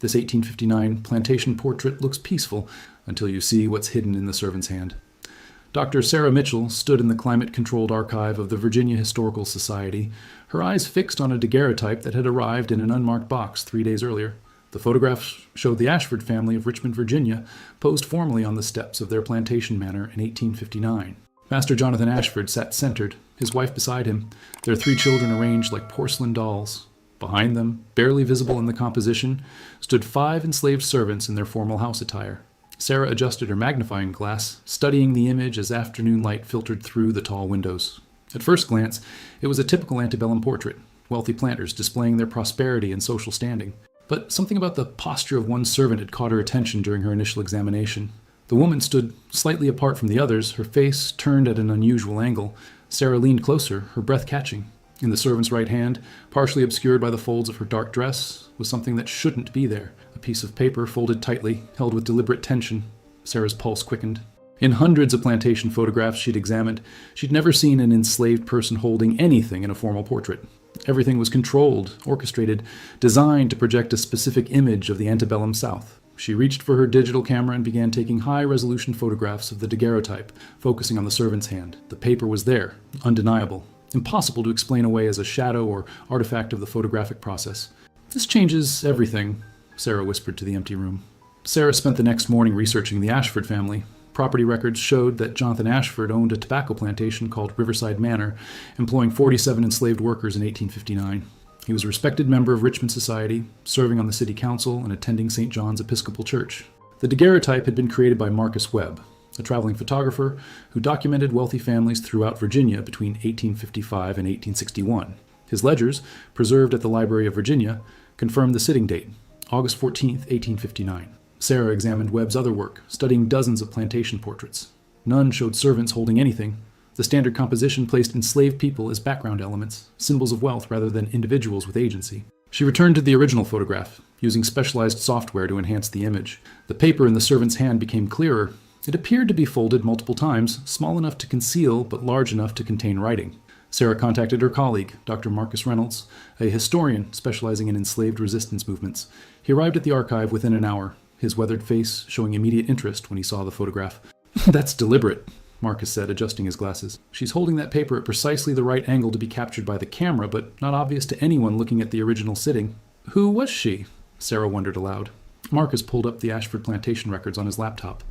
This 1859 plantation portrait looks peaceful until you see what's hidden in the servant's hand. Dr. Sarah Mitchell stood in the climate-controlled archive of the Virginia Historical Society, her eyes fixed on a daguerreotype that had arrived in an unmarked box 3 days earlier. The photographs showed the Ashford family of Richmond, Virginia, posed formally on the steps of their plantation manor in 1859. Master Jonathan Ashford sat centered, his wife beside him, their 3 children arranged like porcelain dolls. Behind them, barely visible in the composition, stood 5 enslaved servants in their formal house attire. Sarah adjusted her magnifying glass, studying the image as afternoon light filtered through the tall windows. At first glance, it was a typical antebellum portrait, wealthy planters displaying their prosperity and social standing. But something about the posture of one servant had caught her attention during her initial examination. The woman stood slightly apart from the others, her face turned at an unusual angle. Sarah leaned closer, her breath catching. In the servant's right hand, partially obscured by the folds of her dark dress, was something that shouldn't be there. A piece of paper folded tightly, held with deliberate tension. Sarah's pulse quickened. In hundreds of plantation photographs she'd examined, she'd never seen an enslaved person holding anything in a formal portrait. Everything was controlled, orchestrated, designed to project a specific image of the antebellum South. She reached for her digital camera and began taking high-resolution photographs of the daguerreotype, focusing on the servant's hand. The paper was there, undeniable, impossible to explain away as a shadow or artifact of the photographic process. "This changes everything," Sarah whispered to the empty room. Sarah spent the next morning researching the Ashford family. Property records showed that Jonathan Ashford owned a tobacco plantation called Riverside Manor, employing 47 enslaved workers in 1859. He was a respected member of Richmond society, serving on the city council and attending St. John's Episcopal Church. The daguerreotype had been created by Marcus Webb, a traveling photographer who documented wealthy families throughout Virginia between 1855 and 1861. His ledgers, preserved at the Library of Virginia, confirmed the sitting date, August 14, 1859. Sarah examined Webb's other work, studying dozens of plantation portraits. None showed servants holding anything. The standard composition placed enslaved people as background elements, symbols of wealth rather than individuals with agency. She returned to the original photograph, using specialized software to enhance the image. The paper in the servant's hand became clearer. It appeared to be folded multiple times, small enough to conceal but large enough to contain writing. Sarah contacted her colleague, Dr. Marcus Reynolds, a historian specializing in enslaved resistance movements. He arrived at the archive within an hour, his weathered face showing immediate interest when he saw the photograph. "That's deliberate," Marcus said, adjusting his glasses. "She's holding that paper at precisely the right angle to be captured by the camera, but not obvious to anyone looking at the original sitting." "Who was she?" Sarah wondered aloud. Marcus pulled up the Ashford plantation records on his laptop.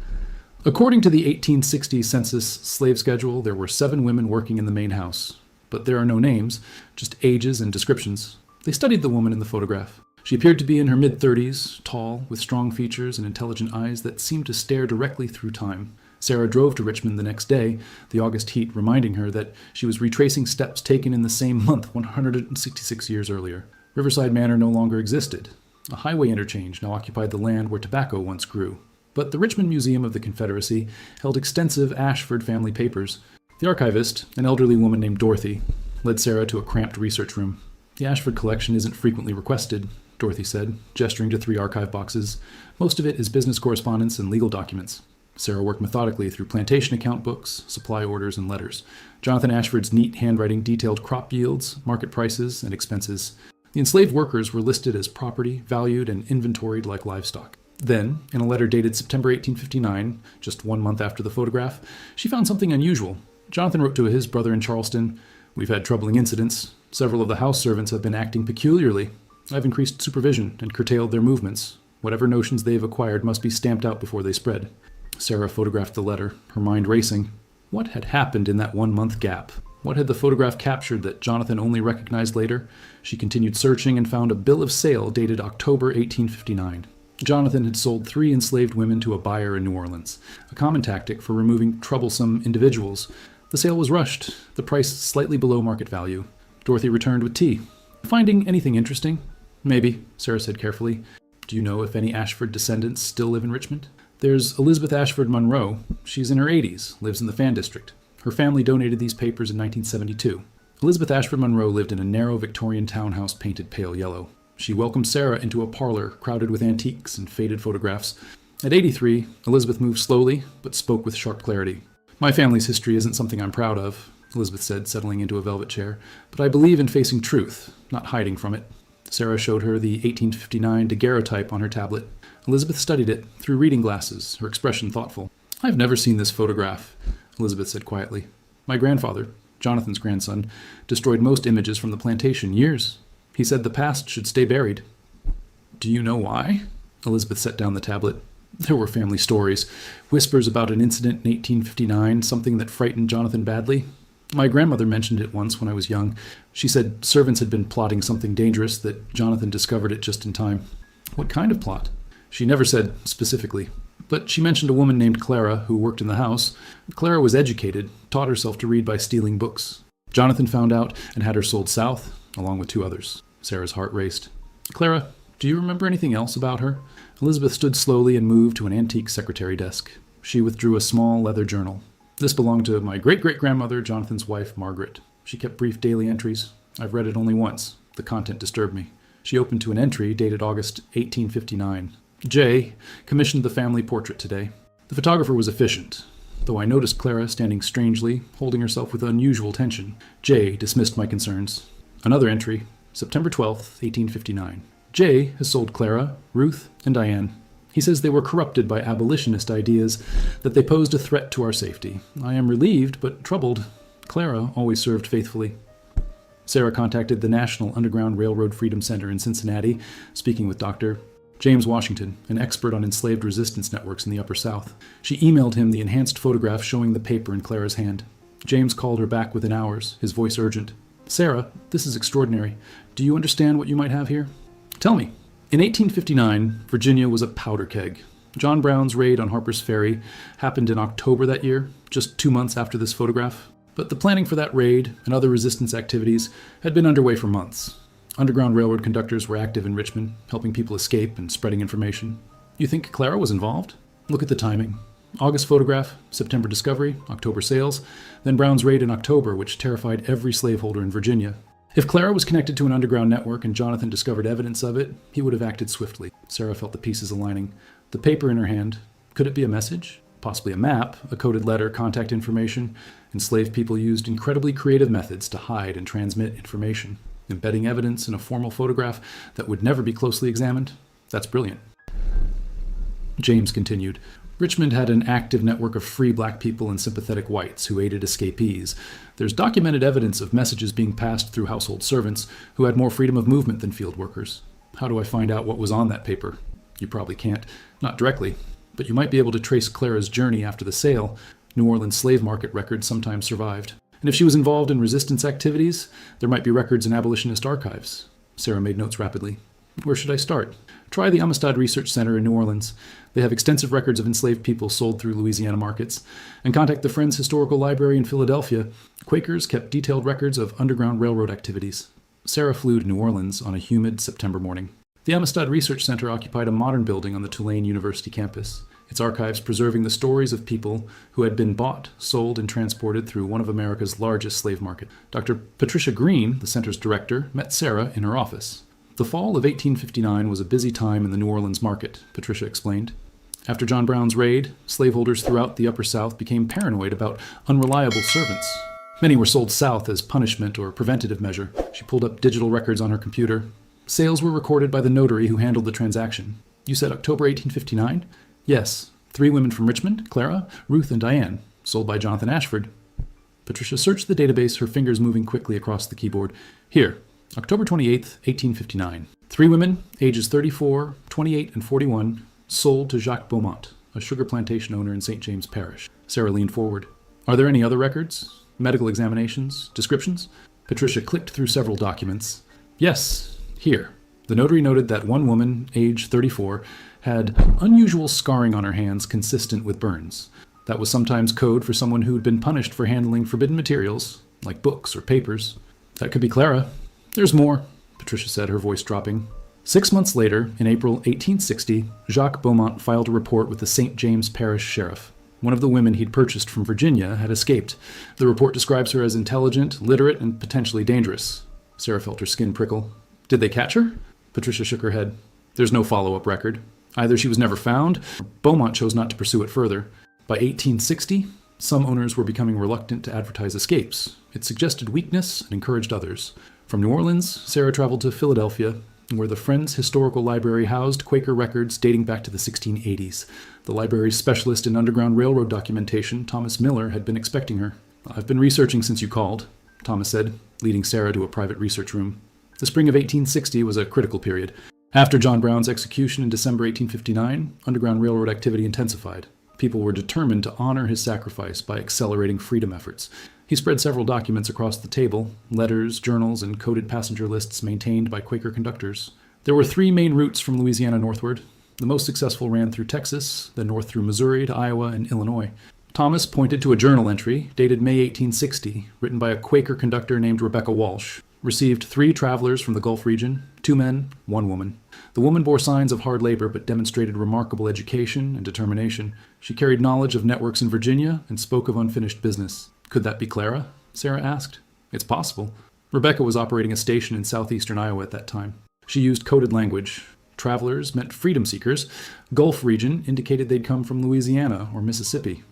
According to the 1860 census slave schedule, there were 7 women working in the main house. But there are no names, just ages and descriptions. They studied the woman in the photograph. She appeared to be in her mid-30s, tall, with strong features and intelligent eyes that seemed to stare directly through time. Sarah drove to Richmond the next day, the August heat reminding her that she was retracing steps taken in the same month 166 years earlier. Riverside Manor no longer existed. A highway interchange now occupied the land where tobacco once grew. But the Richmond Museum of the Confederacy held extensive Ashford family papers. The archivist, an elderly woman named Dorothy, led Sarah to a cramped research room. "The Ashford collection isn't frequently requested," Dorothy said, gesturing to 3 archive boxes. "Most of it is business correspondence and legal documents." Sarah worked methodically through plantation account books, supply orders, and letters. Jonathan Ashford's neat handwriting detailed crop yields, market prices, and expenses. The enslaved workers were listed as property, valued, and inventoried like livestock. Then, in a letter dated September 1859, just 1 month after the photograph, she found something unusual. Jonathan wrote to his brother in Charleston, "We've had troubling incidents. Several of the house servants have been acting peculiarly. I've increased supervision and curtailed their movements. Whatever notions they've acquired must be stamped out before they spread." Sarah photographed the letter, her mind racing. What had happened in that 1-month gap? What had the photograph captured that Jonathan only recognized later? She continued searching and found a bill of sale dated October 1859. Jonathan had sold 3 enslaved women to a buyer in New Orleans, a common tactic for removing troublesome individuals. The sale was rushed, the price slightly below market value. Dorothy returned with tea. "Finding anything interesting?" "Maybe," Sarah said carefully. "Do you know if any Ashford descendants still live in Richmond?" "There's Elizabeth Ashford Monroe. She's in her 80s, lives in the Fan District. Her family donated these papers in 1972. Elizabeth Ashford Monroe lived in a narrow Victorian townhouse painted pale yellow. She welcomed Sarah into a parlor crowded with antiques and faded photographs. At 83, Elizabeth moved slowly, but spoke with sharp clarity. "My family's history isn't something I'm proud of," Elizabeth said, settling into a velvet chair, "but I believe in facing truth, not hiding from it." Sarah showed her the 1859 daguerreotype on her tablet. Elizabeth studied it through reading glasses, her expression thoughtful. "I've never seen this photograph," Elizabeth said quietly. "My grandfather, Jonathan's grandson, destroyed most images from the plantation years. He said the past should stay buried." "Do you know why?" Elizabeth set down the tablet. There were family stories, whispers about an incident in 1859, something that frightened Jonathan badly. My grandmother mentioned it once when I was young. She said servants had been plotting something dangerous, that Jonathan discovered it just in time. "What kind of plot?" "She never said specifically, but she mentioned a woman named Clara who worked in the house. Clara was educated, taught herself to read by stealing books. Jonathan found out and had her sold south, along with 2 others. Sarah's heart raced. "Clara, do you remember anything else about her?" Elizabeth stood slowly and moved to an antique secretary desk. She withdrew a small leather journal. "This belonged to my great-great-grandmother, Jonathan's wife, Margaret. She kept brief daily entries. I've read it only once. The content disturbed me." She opened to an entry dated August 1859. "J. commissioned the family portrait today. The photographer was efficient, though I noticed Clara standing strangely, holding herself with unusual tension. J. dismissed my concerns." Another entry, September 12th, 1859. "J. has sold Clara, Ruth, and Diane. He says they were corrupted by abolitionist ideas, that they posed a threat to our safety. I am relieved, but troubled. Clara always served faithfully." Sarah contacted the National Underground Railroad Freedom Center in Cincinnati, speaking with Dr. James Washington, an expert on enslaved resistance networks in the Upper South. She emailed him the enhanced photograph showing the paper in Clara's hand. James called her back within hours, his voice urgent. "Sarah, this is extraordinary. Do you understand what you might have here?" "Tell me." In 1859, Virginia was a powder keg. John Brown's raid on Harper's Ferry happened in October that year, just 2 months after this photograph. But the planning for that raid and other resistance activities had been underway for months. Underground Railroad conductors were active in Richmond, helping people escape and spreading information. You think Clara was involved? Look at the timing. August photograph, September discovery, October sales, then Brown's raid in October, which terrified every slaveholder in Virginia. If Clara was connected to an underground network and Jonathan discovered evidence of it, he would have acted swiftly. Sarah felt the pieces aligning. The paper in her hand, could it be a message? Possibly a map, a coded letter, contact information. Enslaved people used incredibly creative methods to hide and transmit information, embedding evidence in a formal photograph that would never be closely examined. That's brilliant. James continued. Richmond had an active network of free black people and sympathetic whites who aided escapees. There's documented evidence of messages being passed through household servants who had more freedom of movement than field workers. How do I find out what was on that paper? You probably can't. Not directly. But you might be able to trace Clara's journey after the sale. New Orleans slave market records sometimes survived. And if she was involved in resistance activities, there might be records in abolitionist archives. Sarah made notes rapidly. Where should I start? Try the Amistad Research Center in New Orleans. They have extensive records of enslaved people sold through Louisiana markets. And contact the Friends Historical Library in Philadelphia. Quakers kept detailed records of Underground Railroad activities. Sarah flew to New Orleans on a humid September morning. The Amistad Research Center occupied a modern building on the Tulane University campus, its archives preserving the stories of people who had been bought, sold, and transported through one of America's largest slave markets. Dr. Patricia Green, the center's director, met Sarah in her office. The fall of 1859 was a busy time in the New Orleans market, Patricia explained. After John Brown's raid, slaveholders throughout the Upper South became paranoid about unreliable servants. Many were sold south as punishment or preventative measure. She pulled up digital records on her computer. Sales were recorded by the notary who handled the transaction. You said October 1859? Yes. 3 women from Richmond, Clara, Ruth, and Diane, sold by Jonathan Ashford. Patricia searched the database, her fingers moving quickly across the keyboard. Here. October 28th, 1859. 3 women, ages 34, 28, and 41, sold to Jacques Beaumont, a sugar plantation owner in St. James Parish. Sarah leaned forward. Are there any other records? Medical examinations? Descriptions? Patricia clicked through several documents. Yes, here. The notary noted that one woman, age 34, had unusual scarring on her hands consistent with burns. That was sometimes code for someone who had been punished for handling forbidden materials, like books or papers. That could be Clara. There's more, Patricia said, her voice dropping. 6 months later, in April 1860, Jacques Beaumont filed a report with the St. James Parish Sheriff. One of the women he'd purchased from Virginia had escaped. The report describes her as intelligent, literate, and potentially dangerous. Sarah felt her skin prickle. Did they catch her? Patricia shook her head. There's no follow-up record. Either she was never found, or Beaumont chose not to pursue it further. By 1860, some owners were becoming reluctant to advertise escapes. It suggested weakness and encouraged others. From New Orleans, Sarah traveled to Philadelphia, where the Friends Historical Library housed Quaker records dating back to the 1680s. The library's specialist in Underground Railroad documentation, Thomas Miller, had been expecting her. "I've been researching since you called," Thomas said, leading Sarah to a private research room. The spring of 1860 was a critical period. After John Brown's execution in December 1859, Underground Railroad activity intensified. People were determined to honor his sacrifice by accelerating freedom efforts. He spread several documents across the table, letters, journals, and coded passenger lists maintained by Quaker conductors. There were 3 main routes from Louisiana northward. The most successful ran through Texas, then north through Missouri to Iowa and Illinois. Thomas pointed to a journal entry dated May 1860, written by a Quaker conductor named Rebecca Walsh. Received 3 travelers from the Gulf region, 2 men, 1 woman. The woman bore signs of hard labor but demonstrated remarkable education and determination. She carried knowledge of networks in Virginia and spoke of unfinished business. Could that be Clara? Sarah asked. It's possible. Rebecca was operating a station in southeastern Iowa at that time. She used coded language. Travelers meant freedom seekers. Gulf region indicated they'd come from Louisiana or Mississippi.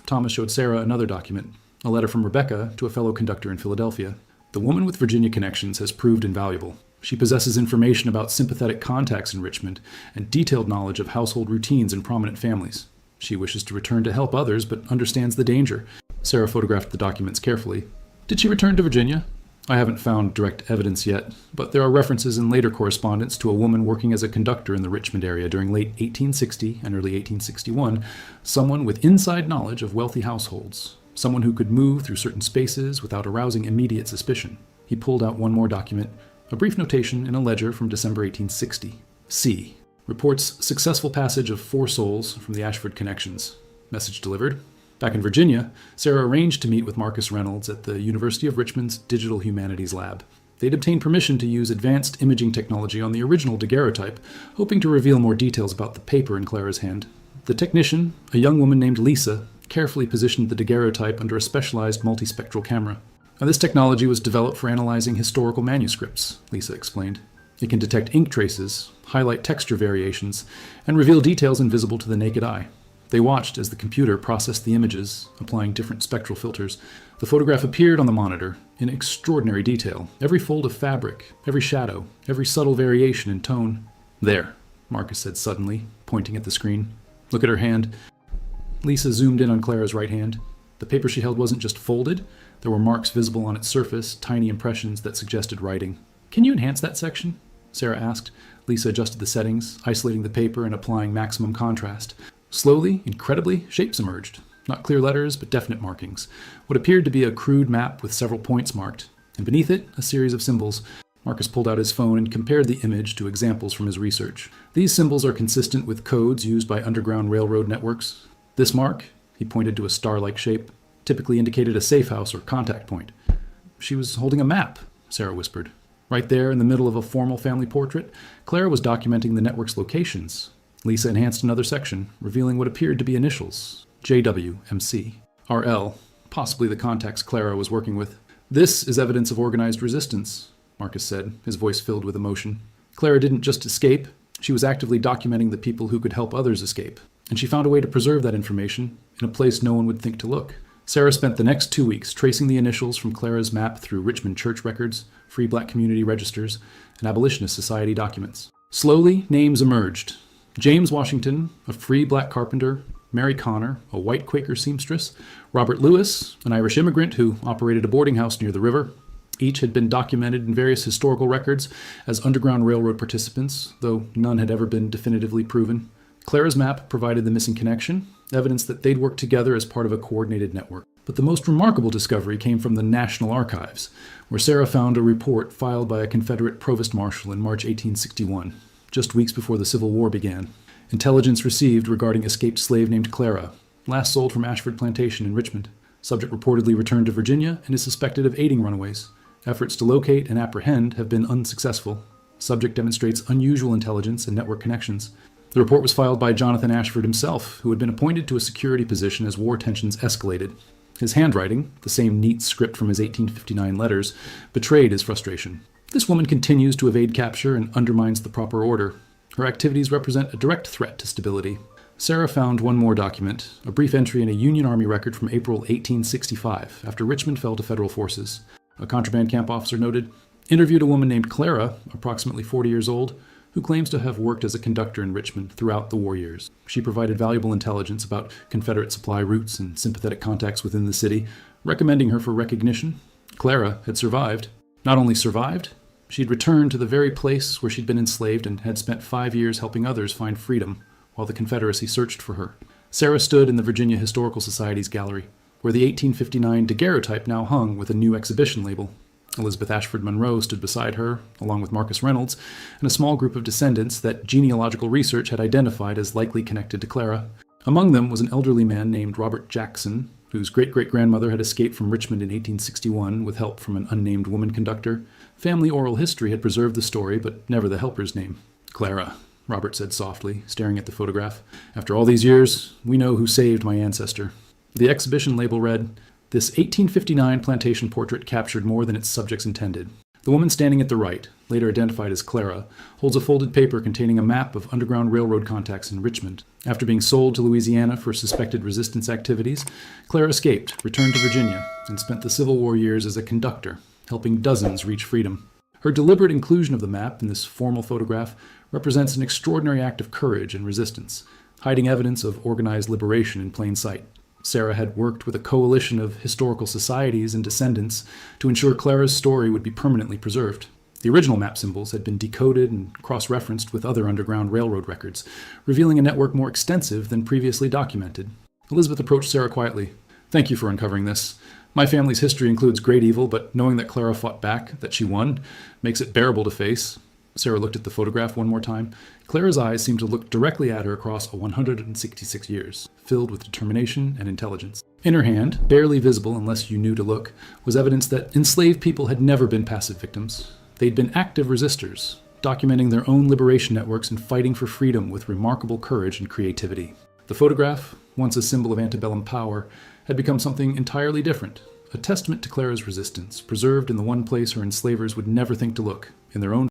Thomas showed Sarah another document, a letter from Rebecca to a fellow conductor in Philadelphia. The woman with Virginia connections has proved invaluable. She possesses information about sympathetic contacts in Richmond and detailed knowledge of household routines in prominent families. She wishes to return to help others but understands the danger. Sarah photographed the documents carefully. Did she return to Virginia? I haven't found direct evidence yet, but there are references in later correspondence to a woman working as a conductor in the Richmond area during late 1860 and early 1861, someone with inside knowledge of wealthy households, someone who could move through certain spaces without arousing immediate suspicion. He pulled out one more document, a brief notation in a ledger from December 1860. C. Reports successful passage of 4 souls from the Ashford connections. Message delivered. Back in Virginia, Sarah arranged to meet with Marcus Reynolds at the University of Richmond's Digital Humanities Lab. They'd obtained permission to use advanced imaging technology on the original daguerreotype, hoping to reveal more details about the paper in Clara's hand. The technician, a young woman named Lisa, carefully positioned the daguerreotype under a specialized multispectral camera. Now, this technology was developed for analyzing historical manuscripts, Lisa explained. It can detect ink traces, highlight texture variations, and reveal details invisible to the naked eye. They watched as the computer processed the images, applying different spectral filters. The photograph appeared on the monitor in extraordinary detail. Every fold of fabric, every shadow, every subtle variation in tone. There, Marcus said suddenly, pointing at the screen. Look at her hand. Lisa zoomed in on Clara's right hand. The paper she held wasn't just folded. There were marks visible on its surface, tiny impressions that suggested writing. Can you enhance that section? Sarah asked. Lisa adjusted the settings, isolating the paper and applying maximum contrast. Slowly, incredibly, shapes emerged. Not clear letters, but definite markings. What appeared to be a crude map with several points marked, and beneath it, a series of symbols. Marcus pulled out his phone and compared the image to examples from his research. These symbols are consistent with codes used by Underground Railroad networks. This mark, he pointed to a star-like shape, typically indicated a safe house or contact point. She was holding a map, Sarah whispered. Right there in the middle of a formal family portrait, Clara was documenting the network's locations. Lisa enhanced another section, revealing what appeared to be initials, JWMC. RL, possibly the contacts Clara was working with. This is evidence of organized resistance, Marcus said, his voice filled with emotion. Clara didn't just escape, she was actively documenting the people who could help others escape. And she found a way to preserve that information in a place no one would think to look. Sarah spent the next 2 weeks tracing the initials from Clara's map through Richmond church records, Free Black Community registers, and Abolitionist Society documents. Slowly, names emerged. James Washington, a free black carpenter, Mary Connor, a white Quaker seamstress, Robert Lewis, an Irish immigrant who operated a boarding house near the river. Each had been documented in various historical records as Underground Railroad participants, though none had ever been definitively proven. Clara's map provided the missing connection, evidence that they'd worked together as part of a coordinated network. But the most remarkable discovery came from the National Archives, where Sarah found a report filed by a Confederate provost marshal in March 1861, just weeks before the Civil War began. Intelligence received regarding escaped slave named Clara, last sold from Ashford Plantation in Richmond. Subject reportedly returned to Virginia and is suspected of aiding runaways. Efforts to locate and apprehend have been unsuccessful. Subject demonstrates unusual intelligence and network connections. The report was filed by Jonathan Ashford himself, who had been appointed to a security position as war tensions escalated. His handwriting, the same neat script from his 1859 letters, betrayed his frustration. This woman continues to evade capture and undermines the proper order. Her activities represent a direct threat to stability. Sarah found one more document, a brief entry in a Union Army record from April 1865, after Richmond fell to federal forces. A contraband camp officer noted, interviewed a woman named Clara, approximately 40 years old, who claims to have worked as a conductor in Richmond throughout the war years. She provided valuable intelligence about Confederate supply routes and sympathetic contacts within the city, recommending her for recognition. Clara had survived. Not only survived, she'd returned to the very place where she'd been enslaved and had spent 5 years helping others find freedom while the Confederacy searched for her. Sarah stood in the Virginia Historical Society's gallery, where the 1859 daguerreotype now hung with a new exhibition label. Elizabeth Ashford Monroe stood beside her, along with Marcus Reynolds, and a small group of descendants that genealogical research had identified as likely connected to Clara. Among them was an elderly man named Robert Jackson, whose great-great-grandmother had escaped from Richmond in 1861 with help from an unnamed woman conductor. Family oral history had preserved the story, but never the helper's name. "Clara," Robert said softly, staring at the photograph. "After all these years, we know who saved my ancestor." The exhibition label read, "This 1859 plantation portrait captured more than its subjects intended." The woman standing at the right, later identified as Clara, holds a folded paper containing a map of Underground Railroad contacts in Richmond. After being sold to Louisiana for suspected resistance activities, Clara escaped, returned to Virginia, and spent the Civil War years as a conductor, helping dozens reach freedom. Her deliberate inclusion of the map in this formal photograph represents an extraordinary act of courage and resistance, hiding evidence of organized liberation in plain sight. Sarah had worked with a coalition of historical societies and descendants to ensure Clara's story would be permanently preserved. The original map symbols had been decoded and cross-referenced with other Underground Railroad records, revealing a network more extensive than previously documented. Elizabeth approached Sarah quietly. "Thank you for uncovering this. My family's history includes great evil, but knowing that Clara fought back, that she won, makes it bearable to face." Sarah looked at the photograph one more time. Clara's eyes seemed to look directly at her across 166 years, filled with determination and intelligence. In her hand, barely visible unless you knew to look, was evidence that enslaved people had never been passive victims. They'd been active resistors, documenting their own liberation networks and fighting for freedom with remarkable courage and creativity. The photograph, once a symbol of antebellum power, had become something entirely different, a testament to Clara's resistance, preserved in the one place her enslavers would never think to look, in their own